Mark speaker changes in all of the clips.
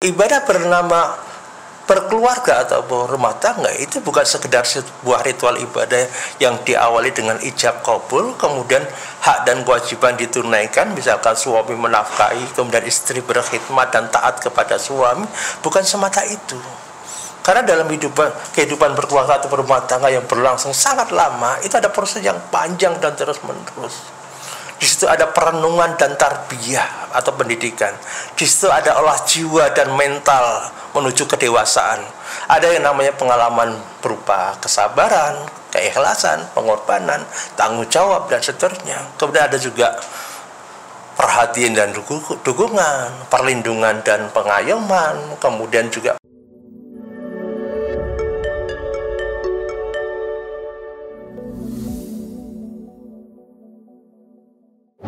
Speaker 1: Ibadah bernama berkeluarga atau berumah tangga itu bukan sekedar sebuah ritual ibadah yang diawali dengan ijab kabul, kemudian hak dan kewajiban ditunaikan, misalkan suami menafkahi, kemudian istri berkhidmat dan taat kepada suami. Bukan semata itu. Karena dalam kehidupan berkeluarga atau berumah tangga yang berlangsung sangat lama, itu ada proses yang panjang dan terus menerus. Di situ ada perenungan dan tarbiyah atau pendidikan. Di situ ada olah jiwa dan mental menuju kedewasaan. Ada yang namanya pengalaman berupa kesabaran, keikhlasan, pengorbanan, tanggung jawab, dan seterusnya. Kemudian ada juga perhatian dan dukungan, perlindungan dan pengayoman, kemudian juga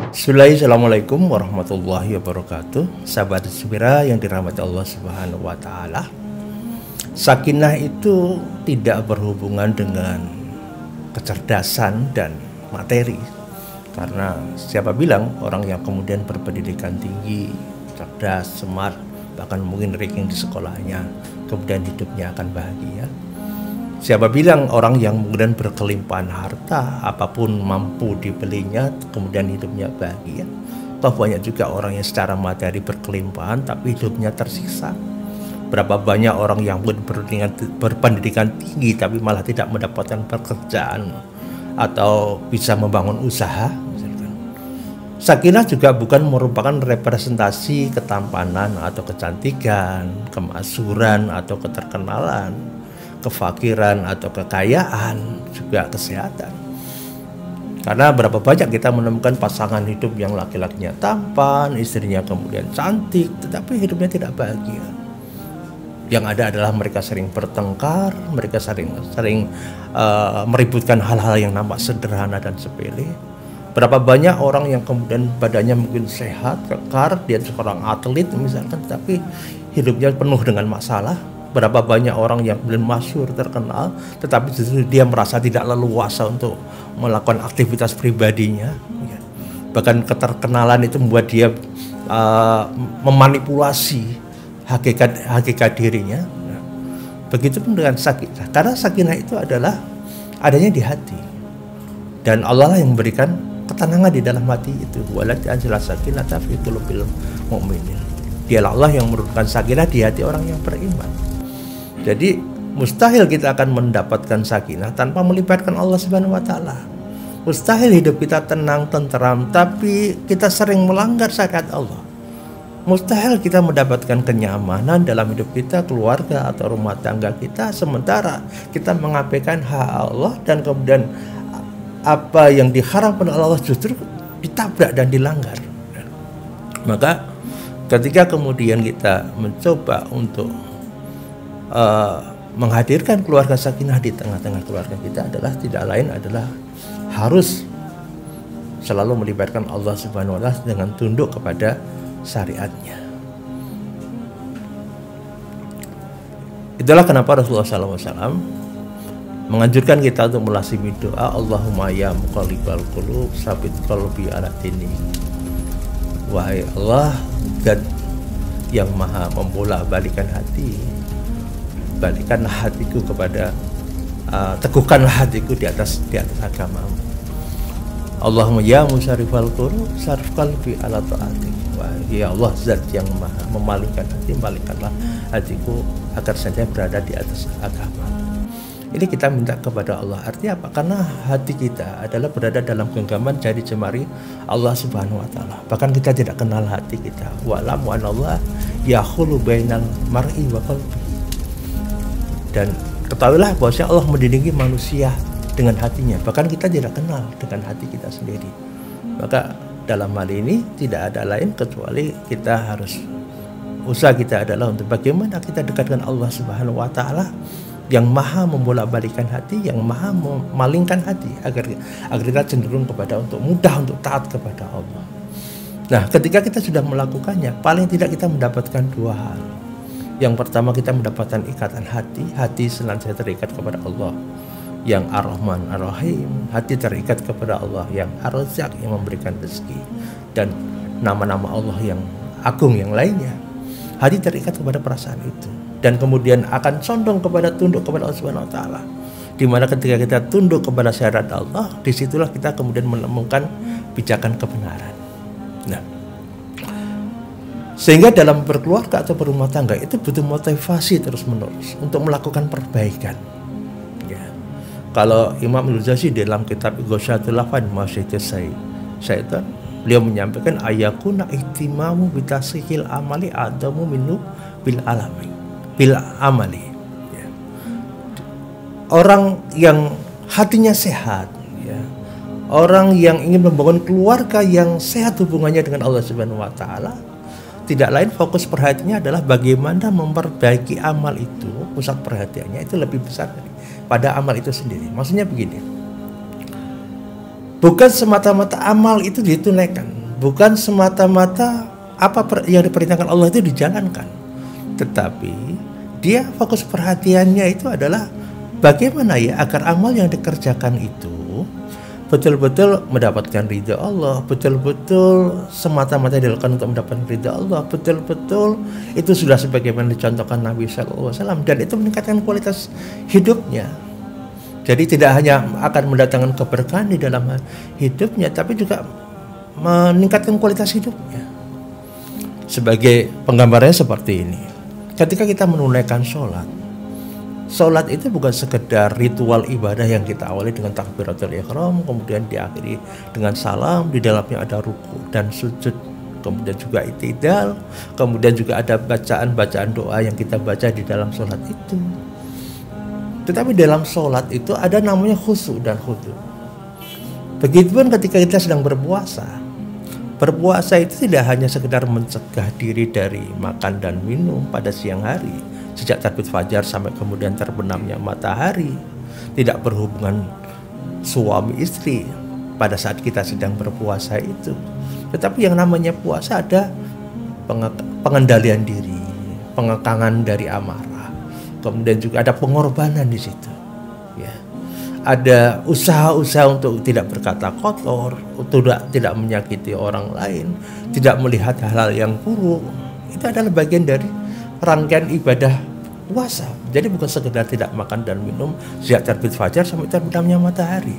Speaker 1: Assalamualaikum warahmatullahi wabarakatuh. Sahabat Inspira yang dirahmati Allah Subhanahu wa taala. Sakinah itu tidak berhubungan dengan kecerdasan dan materi. Karena siapa bilang orang yang kemudian berpendidikan tinggi, cerdas, smart, bahkan mungkin ranking di sekolahnya, kemudian hidupnya akan bahagia? Siapa bilang orang yang kemudian berkelimpahan harta, apapun mampu dibelinya, kemudian hidupnya bahagia? Toh banyak juga orang yang secara materi berkelimpahan tapi hidupnya tersiksa. Berapa banyak orang yang berpendidikan tinggi tapi malah tidak mendapatkan pekerjaan atau bisa membangun usaha. Sakinah juga bukan merupakan representasi ketampanan atau kecantikan, kemasyhuran atau keterkenalan, kefakiran atau kekayaan, juga kesehatan. Karena berapa banyak kita menemukan pasangan hidup yang laki-lakinya tampan, istrinya kemudian cantik, tetapi hidupnya tidak bahagia. Yang ada adalah mereka sering bertengkar, mereka sering meributkan hal-hal yang nampak sederhana dan sepele. Berapa banyak orang yang kemudian badannya mungkin sehat, kekar, dia seorang atlet misalkan, tetapi hidupnya penuh dengan masalah. Berapa banyak orang yang belum masyhur, terkenal, tetapi justru dia merasa tidak leluasa untuk melakukan aktivitas pribadinya. Bahkan keterkenalan itu membuat dia memanipulasi hakikat dirinya. Begitupun dengan sakinah. Karena sakinah itu adalah adanya di hati. Dan Allah lah yang memberikan ketenangan di dalam hati itu. Walati anzala sakinata fi qulubil mu'minin. Dialah Allah yang menurunkan sakinah di hati orang yang beriman. Jadi mustahil kita akan mendapatkan sakinah tanpa melibatkan Allah Subhanahu wa taala. Mustahil hidup kita tenang, tenteram, tapi kita sering melanggar syariat Allah. Mustahil kita mendapatkan kenyamanan dalam hidup kita, keluarga atau rumah tangga kita, sementara kita mengabaikan hak Allah dan kemudian apa yang diharamkan oleh Allah justru ditabrak dan dilanggar. Maka ketika kemudian kita mencoba untuk menghadirkan keluarga sakinah di tengah-tengah keluarga kita adalah tidak lain adalah harus selalu melibatkan Allah Subhanahu wa taala dengan tunduk kepada syariatnya. Itulah kenapa Rasulullah SAW menganjurkan kita untuk melazimi doa Allahumma ya muqallibal qulub tsabit qalbi ala dinik. Wahai Allah, Zat yang maha membolak-balikan hati, balikkanlah hatiku kepada teguhkanlah hatiku di atas agamamu. Allahumma ya musarrifal qulub sarif qalbi ala taatik. Ya Allah, Zat yang maha memalingkan hati, malingkanlah hatiku agar saya berada di atas agamamu. Ini kita minta kepada Allah. Artinya apa? Karena hati kita adalah berada dalam genggaman jari jemari Allah Subhanahu wa taala. Bahkan kita tidak kenal hati kita. Wa'lamu anallah yahulu bainal mar'i wa qalbi. Dan ketahuilah bahwa Allah mendidik manusia dengan hatinya. Bahkan kita tidak kenal dengan hati kita sendiri. Maka dalam hal ini tidak ada lain kecuali kita harus, usaha kita adalah untuk bagaimana kita dekat dengan Allah Subhanahu wa taala yang maha membolak-balikan hati, yang maha memalingkan hati agar kita cenderung kepada untuk mudah untuk taat kepada Allah. Nah, ketika kita sudah melakukannya, paling tidak kita mendapatkan dua hal. Yang pertama, kita mendapatkan ikatan hati senantiasa terikat kepada Allah yang Ar-Rahman Ar-Rahim, hati terikat kepada Allah yang Ar-Razzaq yang memberikan rezeki, dan nama-nama Allah yang agung yang lainnya. hati terikat kepada perasaan itu, dan kemudian akan condong kepada tunduk kepada Allah Subhanahu wa taala. Di mana ketika kita tunduk kepada syariat Allah, disitulah kita kemudian menemukan pijakan kebenaran. Nah, sehingga dalam berkeluarga atau berumah tangga itu butuh motivasi terus-menerus untuk melakukan perbaikan. Ya. Kalau Imam Al-Jauzi dalam kitab Ighosatul Lahfan Masyaitis Syaitan, beliau menyampaikan ayakuna ihtimamu bitasihil amali adamu minu bil amali. Ya. Orang yang hatinya sehat, ya, orang yang ingin membangun keluarga yang sehat hubungannya dengan Allah Subhanahu wa taala, tidak lain fokus perhatiannya adalah bagaimana memperbaiki amal itu. Pusat perhatiannya itu lebih besar pada amal itu sendiri. Maksudnya begini, bukan semata-mata amal itu ditunaikan, bukan semata-mata apa yang diperintahkan Allah itu dijalankan, tetapi dia fokus perhatiannya itu adalah bagaimana ya agar amal yang dikerjakan itu betul-betul mendapatkan ridha Allah, betul-betul semata-mata dilakukan untuk mendapatkan ridha Allah, betul-betul itu sudah sebagaimana dicontohkan Nabi SAW, dan itu meningkatkan kualitas hidupnya. Jadi tidak hanya akan mendatangkan keberkahan di dalam hidupnya, tapi juga meningkatkan kualitas hidupnya. Sebagai penggambarannya seperti ini, ketika kita menunaikan sholat itu bukan sekedar ritual ibadah yang kita awali dengan takbiratul ihram, kemudian diakhiri dengan salam, di dalamnya ada ruku dan sujud, kemudian juga i'tidal, kemudian juga ada bacaan-bacaan doa yang kita baca di dalam sholat itu. Tetapi dalam sholat itu ada namanya khusyuk dan khudu. Begitupun ketika kita sedang berpuasa. Berpuasa itu tidak hanya sekedar mencegah diri dari makan dan minum pada siang hari, sejak terbit fajar sampai kemudian terbenamnya matahari, tidak berhubungan suami istri pada saat kita sedang berpuasa itu. Tetapi yang namanya puasa ada pengendalian diri, pengekangan dari amarah, kemudian juga ada pengorbanan di situ. Ya. Ada usaha-usaha untuk tidak berkata kotor, tidak menyakiti orang lain, tidak melihat hal-hal yang buruk. Itu adalah bagian dari rangkaian ibadah puasa. Jadi bukan sekedar tidak makan dan minum sejak terbit fajar sampai terbenamnya matahari.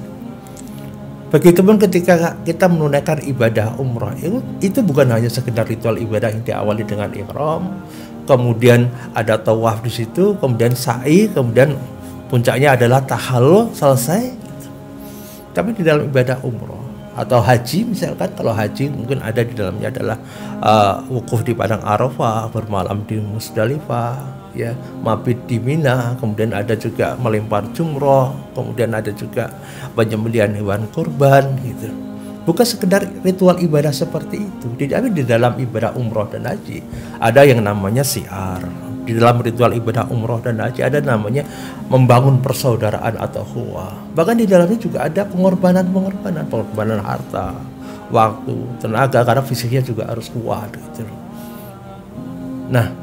Speaker 1: Begitupun ketika kita menunaikan ibadah umrah, itu bukan hanya sekedar ritual ibadah yang diawali dengan ihram, kemudian ada tawaf di situ, kemudian sa'i, kemudian puncaknya adalah tahallul, selesai. Tapi di dalam ibadah umrah atau haji misalkan, kalau haji mungkin ada di dalamnya adalah wukuf di padang Arafah, bermalam di Musdalifah, ya, mabit di Mina, kemudian ada juga melempar jumroh, kemudian ada juga penyembelihan hewan kurban gitu. Bukan sekedar ritual ibadah seperti itu. Tapi di dalam ibadah umroh dan haji ada yang namanya syiar. Di dalam ritual ibadah umroh dan haji ada namanya membangun persaudaraan atau ukhuwah. Bahkan di dalamnya juga ada pengorbanan harta, waktu, tenaga, karena fisiknya juga harus kuat gitu. Nah,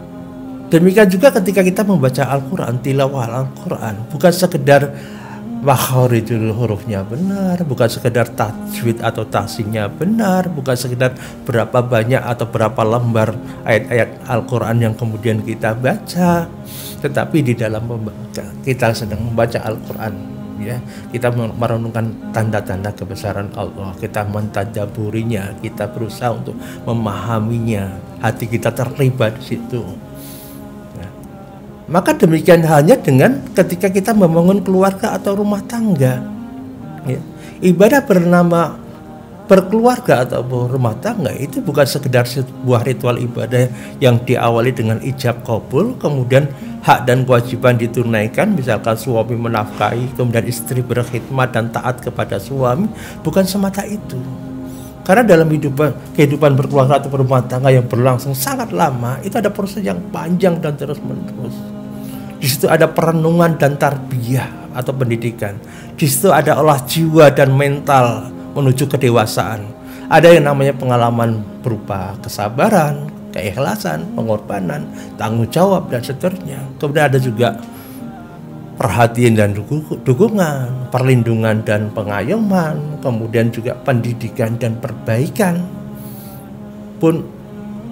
Speaker 1: demikian juga ketika kita membaca Al-Quran, tilawah Al-Quran, bukan sekedar makharijul hurufnya benar, bukan sekedar tajwid atau tahsinnya benar, bukan sekedar berapa banyak atau berapa lembar ayat-ayat Al-Quran yang kemudian kita baca, tetapi di dalam kita sedang membaca Al-Quran, ya, kita merenungkan tanda-tanda kebesaran Allah, kita mentadaburinya, kita berusaha untuk memahaminya, hati kita terlibat di situ. Maka demikian halnya dengan ketika kita membangun keluarga atau rumah tangga, ya. Ibadah bernama berkeluarga atau rumah tangga itu bukan sekedar sebuah ritual ibadah yang diawali dengan ijab kabul, kemudian hak dan kewajiban ditunaikan, misalkan suami menafkahi, kemudian istri berkhidmat dan taat kepada suami. Bukan semata itu. Karena dalam kehidupan berkeluarga atau berumah tangga yang berlangsung sangat lama, itu ada proses yang panjang dan terus menerus. Di situ ada perenungan dan tarbiyah atau pendidikan. Di situ ada olah jiwa dan mental menuju kedewasaan. Ada yang namanya pengalaman berupa kesabaran, keikhlasan, pengorbanan, tanggung jawab dan seterusnya. Kemudian ada juga perhatian dan dukungan, perlindungan dan pengayoman, kemudian juga pendidikan dan perbaikan. Pun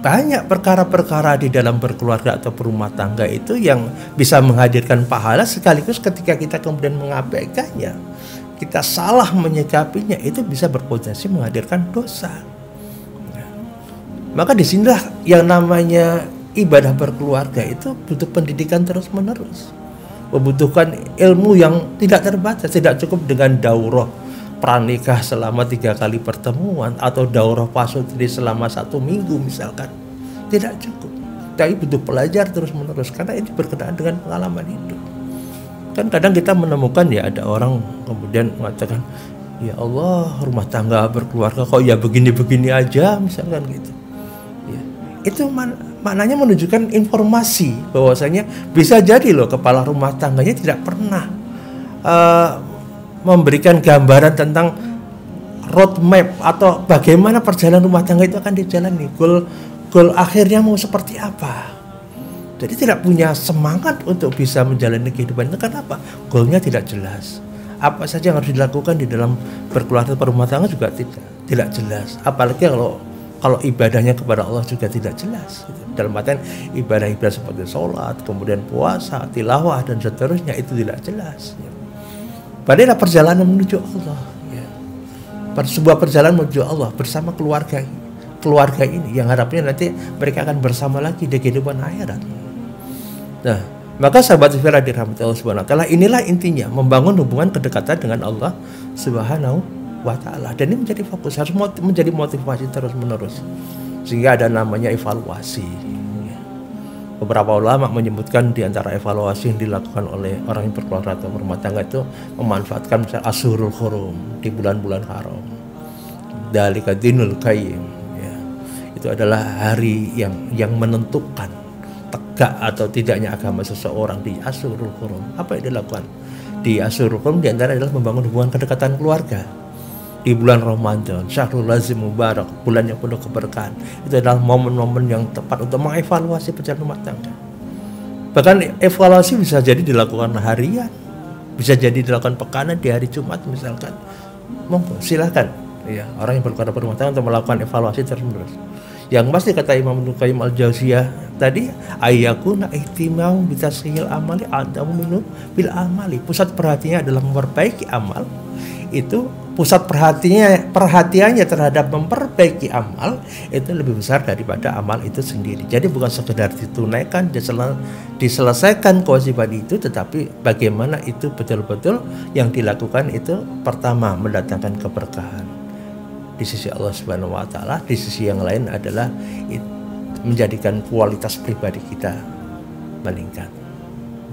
Speaker 1: banyak perkara-perkara di dalam berkeluarga atau berumah tangga itu yang bisa menghadirkan pahala, sekaligus ketika kita kemudian mengabaikannya, kita salah menyikapinya, itu bisa berpotensi menghadirkan dosa. Maka disinilah yang namanya ibadah berkeluarga itu butuh pendidikan terus-menerus, membutuhkan ilmu yang tidak terbatas. Tidak cukup dengan daurah pranikah selama 3 kali pertemuan atau daurah pasutri selama 1 minggu misalkan, tidak cukup. Tapi butuh belajar terus-menerus, karena ini berkenaan dengan pengalaman hidup. Kan kadang kita menemukan ya, ada orang kemudian mengatakan, ya Allah, rumah tangga berkeluarga kok ya begini-begini aja misalkan gitu ya. Itu maknanya menunjukkan informasi bahwasanya bisa jadi loh kepala rumah tangganya tidak pernah memberikan gambaran tentang roadmap atau bagaimana perjalanan rumah tangga itu akan dijalani, goal akhirnya mau seperti apa. Jadi tidak punya semangat untuk bisa menjalani kehidupan itu. Kenapa? Goalnya tidak jelas. Apa saja yang harus dilakukan di dalam berkeluarga berumah tangga juga tidak jelas. Apalagi kalau ibadahnya kepada Allah juga tidak jelas. Dalam artian ibadah-ibadah seperti sholat, kemudian puasa, tilawah dan seterusnya itu tidak jelas. Padahal perjalanan menuju Allah, ya. Sebuah perjalanan menuju Allah bersama keluarga ini yang harapnya nanti mereka akan bersama lagi di kehidupan akhirat. Nah, maka sahabat Sifira dirahmati Allah Subhanahu wa taala, inilah intinya, membangun hubungan kedekatan dengan Allah Subhanahu wa taala. Dan ini menjadi fokus, harus menjadi motivasi terus-menerus. Sehingga ada namanya evaluasi. Beberapa ulama menyebutkan di antara evaluasi yang dilakukan oleh orang yang berkeluarga atau berumah tangga itu memanfaatkan misalnya Ashurul Hurum, di bulan-bulan haram. Dzalika dinul qayyim, ya. Itu adalah hari yang menentukan tegak atau tidaknya agama seseorang di Ashurul Hurum. Apa yang dilakukan di Ashurul Hurum di antara adalah membangun hubungan kedekatan keluarga. Di bulan Ramadan, Syahrul Lazim Mubarak, bulan yang penuh keberkahan, itu adalah momen-momen yang tepat untuk mengevaluasi perjalanan rumah tangga. Bahkan evaluasi bisa jadi dilakukan harian, bisa jadi dilakukan pekanan di hari Jumat misalkan. Monggo silahkan ya, orang yang berkeluarga berumah tangga untuk melakukan evaluasi terus-menerus. Yang pasti kata Imam Ibnu Qayyim al-Jauziyah tadi, ayyakuna ihtimam bi tasghil amali adamu minhu bil amali. Pusat perhatiannya adalah memperbaiki amal. Itu pusat perhatiannya terhadap memperbaiki amal itu lebih besar daripada amal itu sendiri. Jadi bukan sekedar ditunaikan, diselesaikan kewajiban itu, tetapi bagaimana itu betul-betul yang dilakukan itu pertama mendatangkan keberkahan di sisi Allah Subhanahu wa taala, di sisi yang lain adalah menjadikan kualitas pribadi kita meningkat.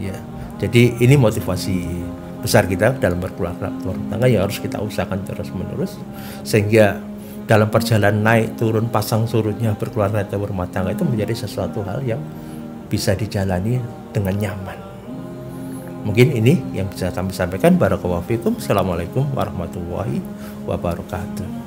Speaker 1: Ya. Jadi ini motivasi besar kita dalam berkeluarga tangga yang harus kita usahakan terus-menerus, sehingga dalam perjalanan naik turun pasang surutnya berkeluarga atau berumah tangga itu menjadi sesuatu hal yang bisa dijalani dengan nyaman. Mungkin ini yang bisa kami sampaikan. Barakallahu fikum. Assalamualaikum warahmatullahi wabarakatuh.